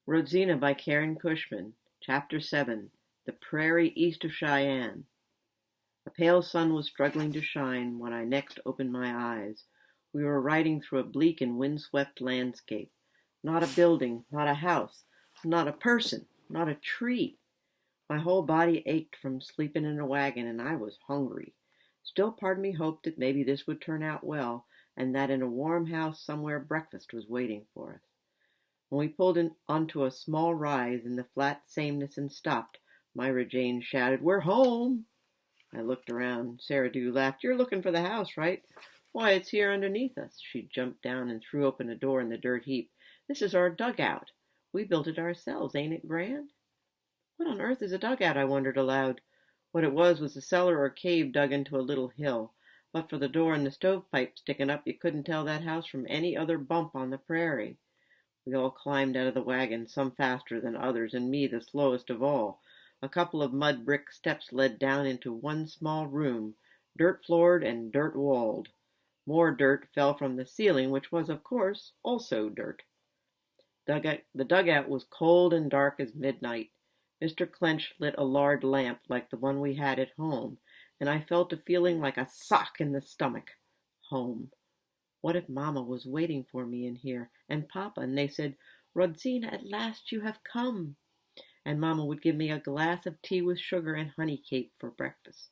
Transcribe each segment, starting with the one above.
Rodzina by Karen Cushman, Chapter 7. The Prairie East of Cheyenne. A pale sun was struggling to shine when I next opened my eyes. We were riding through a bleak and wind-swept landscape. Not a building, not a house, not a person, not a tree. My whole body ached from sleeping in a wagon, and I was hungry. Still part of me hoped that maybe this would turn out well, and that in a warm house somewhere breakfast was waiting for us. When we pulled onto a small rise in the flat sameness and stopped, Myra Jane shouted, "We're home!" I looked around. Sarah Dew laughed. "You're looking for the house, right? Why, it's here underneath us." She jumped down and threw open a door in the dirt heap. "This is our dugout. We built it ourselves. Ain't it grand?" What on earth is a dugout? I wondered aloud. What it was a cellar or cave dug into a little hill. But for the door and the stovepipe sticking up, you couldn't tell that house from any other bump on the prairie. We all climbed out of the wagon, some faster than others, and me the slowest of all. A couple of mud brick steps led down into one small room, dirt-floored and dirt-walled. More dirt fell from the ceiling, which was, of course, also dirt. The dugout was cold and dark as midnight. Mr. Clench lit a lard lamp like the one we had at home, and I felt a feeling like a sock in the stomach. Home. What if Mamma was waiting for me in here, and Papa, and they said, "Rodzina, at last you have come," and Mamma would give me a glass of tea with sugar and honey cake for breakfast.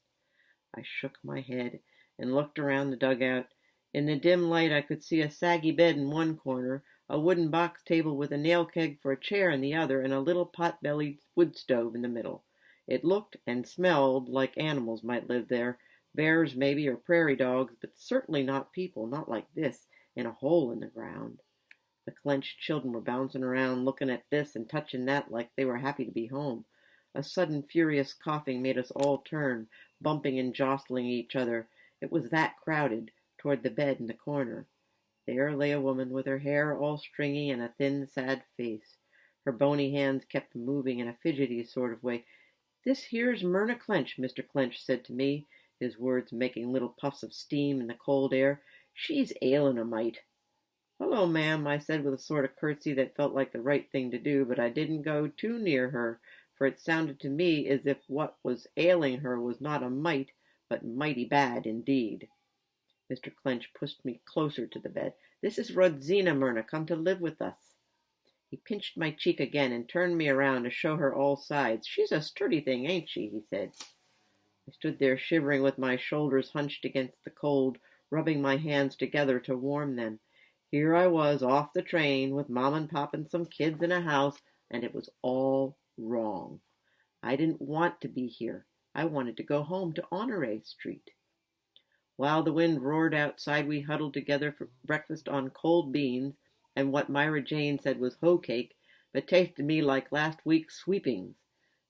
I shook my head and looked around the dugout. In the dim light I could see a saggy bed in one corner, a wooden box table with a nail keg for a chair in the other, and a little pot-bellied wood stove in the middle. It looked and smelled like animals might live there. Bears, maybe, or prairie dogs, but certainly not people, not like this, in a hole in the ground. The clenched children were bouncing around, looking at this and touching that like they were happy to be home. A sudden furious coughing made us all turn, bumping and jostling each other. It was that crowded, toward the bed in the corner. There lay a woman with her hair all stringy and a thin, sad face. Her bony hands kept moving in a fidgety sort of way. "This here's Myrna Clench," Mr. Clench said to me, his words making little puffs of steam in the cold air. "She's ailin' a mite." "Hello, ma'am," I said with a sort of curtsy that felt like the right thing to do, but I didn't go too near her, for it sounded to me as if what was ailing her was not a mite, but mighty bad indeed. Mr. Clench pushed me closer to the bed. "This is Rodzina, Myrna, come to live with us." He pinched my cheek again and turned me around to show her all sides. "She's a sturdy thing, ain't she?" he said. I stood there shivering with my shoulders hunched against the cold, rubbing my hands together to warm them. Here I was off the train with Mom and Pop and some kids in a house, and it was all wrong. I didn't want to be here. I wanted to go home to Honore Street. While the wind roared outside, we huddled together for breakfast on cold beans and what Myra Jane said was hoe cake, but tasted to me like last week's sweepings.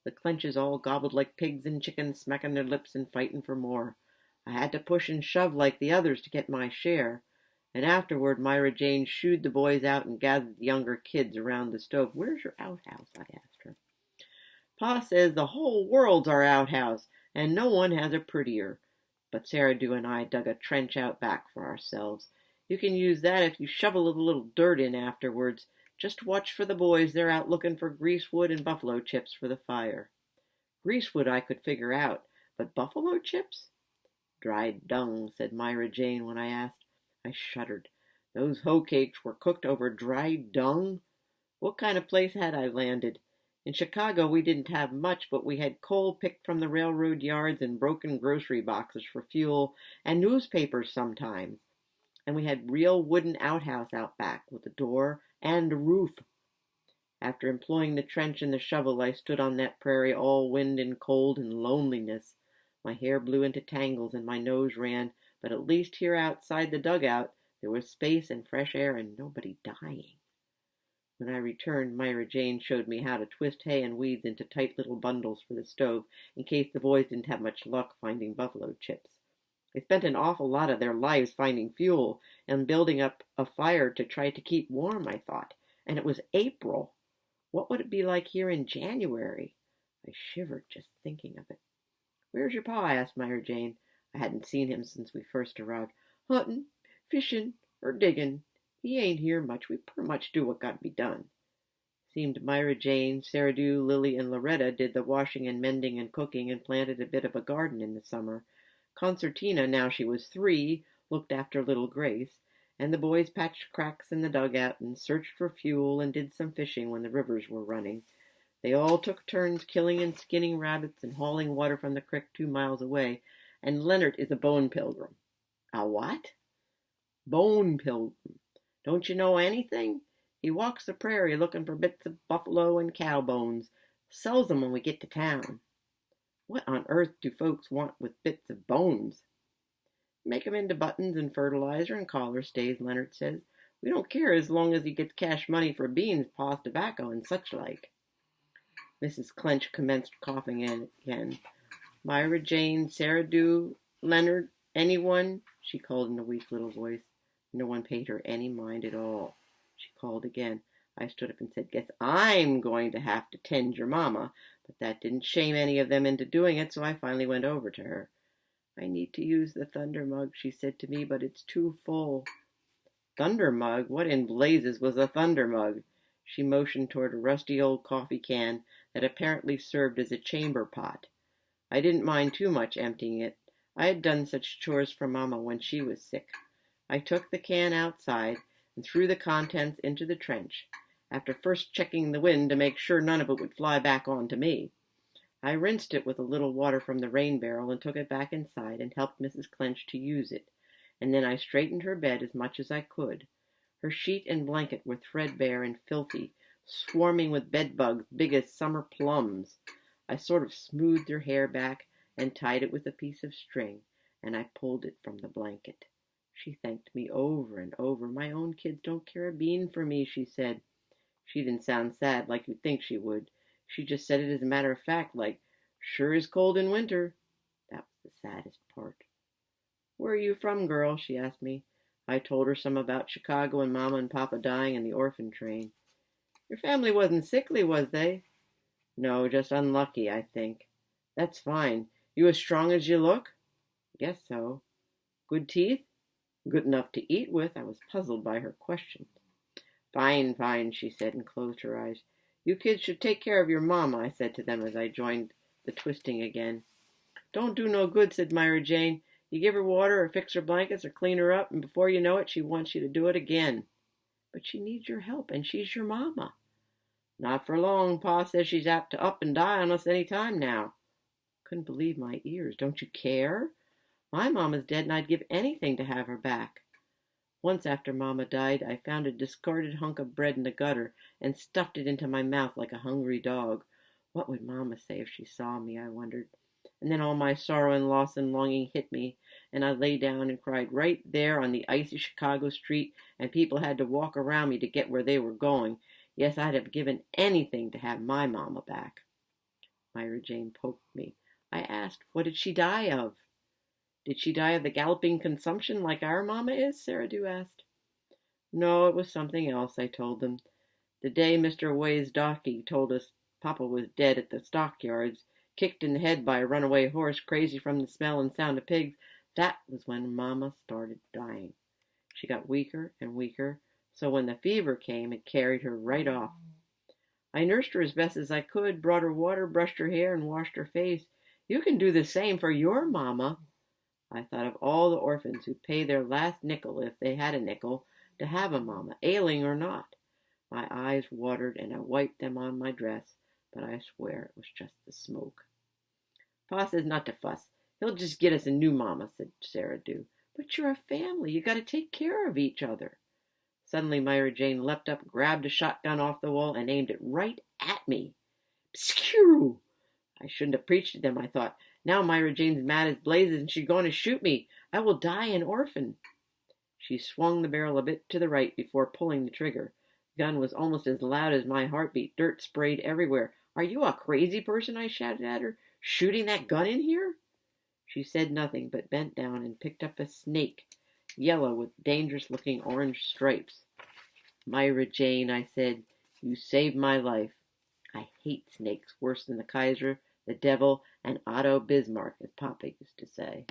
The Clenches all gobbled like pigs and chickens, smacking their lips and fighting for more. I had to push and shove like the others to get my share. And afterward Myra Jane shooed the boys out and gathered the younger kids around the stove. "Where's your outhouse?" I asked her. "Pa says the whole world's our outhouse, and no one has a prettier." But Sarah Dew and I dug a trench out back for ourselves. "You can use that if you shovel a little dirt in afterwards. Just watch for the boys. They're out looking for greasewood and buffalo chips for the fire." Greasewood I could figure out, but buffalo chips? "Dried dung," said Myra Jane when I asked. I shuddered. Those hoe cakes were cooked over dried dung? What kind of place had I landed? In Chicago we didn't have much, but we had coal picked from the railroad yards and broken grocery boxes for fuel, and newspapers sometimes. And we had real wooden outhouse out back, with a door and a roof. After employing the trench and the shovel, I stood on that prairie all wind and cold and loneliness. My hair blew into tangles and my nose ran, but at least here outside the dugout there was space and fresh air and nobody dying. When I returned, Myra Jane showed me how to twist hay and weeds into tight little bundles for the stove, in case the boys didn't have much luck finding buffalo chips. They spent an awful lot of their lives finding fuel and building up a fire to try to keep warm, I thought. And it was April. What would it be like here in January? I shivered just thinking of it. "Where's your pa?" asked Myra Jane. I hadn't seen him since we first arrived. "Huntin', fishin', or diggin'. He ain't here much. We pretty much do what got to be done." Seemed Myra Jane, Sarah Dew, Lily, and Loretta did the washing and mending and cooking and planted a bit of a garden in the summer. Concertina, now she was 3, looked after little Grace, and the boys patched cracks in the dugout and searched for fuel and did some fishing when the rivers were running. They all took turns killing and skinning rabbits and hauling water from the creek 2 miles away, and Leonard is a bone pilgrim. A what? Bone pilgrim. Don't you know anything? He walks the prairie looking for bits of buffalo and cow bones. Sells them when we get to town. What on earth do folks want with bits of bones? Make 'em into buttons and fertilizer and collar stays, Leonard says. We don't care as long as he gets cash money for beans, paws, tobacco, and such like. Mrs. Clench commenced coughing again. Myra Jane, Sarah Dew, Leonard, anyone? She called in a weak little voice. No one paid her any mind at all. She called again. I stood up and said, guess I'm going to have to tend your mama. But that didn't shame any of them into doing it, so I finally went over to her. I need to use the thunder mug, she said to me, but it's too full. Thunder mug? What in blazes was a thunder mug? She motioned toward a rusty old coffee can that apparently served as a chamber pot. I didn't mind too much emptying it. I had done such chores for Mama when she was sick. I took the can outside and threw the contents into the trench, after first checking the wind to make sure none of it would fly back onto me. I rinsed it with a little water from the rain barrel and took it back inside and helped Mrs. Clench to use it, and then I straightened her bed as much as I could. Her sheet and blanket were threadbare and filthy, swarming with bedbugs big as summer plums. I sort of smoothed her hair back and tied it with a piece of string, and I pulled it from the blanket. She thanked me over and over. My own kids don't care a bean for me, she said. She didn't sound sad like you'd think she would. She just said it as a matter of fact, like, sure is cold in winter. That was the saddest part. Where are you from, girl? She asked me. I told her some about Chicago and Mama and Papa dying in the orphan train. Your family wasn't sickly, was they? No, just unlucky, I think. That's fine. You as strong as you look? Guess so. Good teeth? Good enough to eat with. I was puzzled by her questions. Fine, fine, she said and closed her eyes. You kids should take care of your mama, I said to them as I joined the twisting again. Don't do no good, said Myra Jane. You give her water or fix her blankets or clean her up, and before you know it, she wants you to do it again. But she needs your help, and she's your mama. Not for long. Pa says she's apt to up and die on us any time now. Couldn't believe my ears. Don't you care? My mama's dead, and I'd give anything to have her back. Once after Mama died, I found a discarded hunk of bread in the gutter and stuffed it into my mouth like a hungry dog. What would Mama say if she saw me, I wondered. And then all my sorrow and loss and longing hit me, and I lay down and cried right there on the icy Chicago street, and people had to walk around me to get where they were going. Yes, I'd have given anything to have my Mama back. Myra Jane poked me. I asked, what did she die of? Did she die of the galloping consumption like our Mama is? Sarah Dew asked. No, it was something else, I told them. The day Mr. Waysdockie told us Papa was dead at the stockyards, kicked in the head by a runaway horse, crazy from the smell and sound of pigs, that was when Mama started dying. She got weaker and weaker, so when the fever came, it carried her right off. I nursed her as best as I could, brought her water, brushed her hair, and washed her face. You can do the same for your Mama. I thought of all the orphans who pay their last nickel, if they had a nickel, to have a Mama, ailing or not. My eyes watered, and I wiped them on my dress, but I swear it was just the smoke. Pa says not to fuss. He'll just get us a new Mama, said Sarah Dew. But you're a family. You got to take care of each other. Suddenly Myra Jane leapt up, grabbed a shotgun off the wall, and aimed it right at me. Pskew! I shouldn't have preached to them, I thought. Now Myra Jane's mad as blazes, and she's going to shoot me. I will die an orphan. She swung the barrel a bit to the right before pulling the trigger. The gun was almost as loud as my heartbeat. Dirt sprayed everywhere. Are you a crazy person? I shouted at her. Shooting that gun in here? She said nothing, but bent down and picked up a snake, yellow with dangerous-looking orange stripes. Myra Jane, I said, you saved my life. I hate snakes worse than the Kaiser, the devil, and Otto Bismarck, as Papa used to say.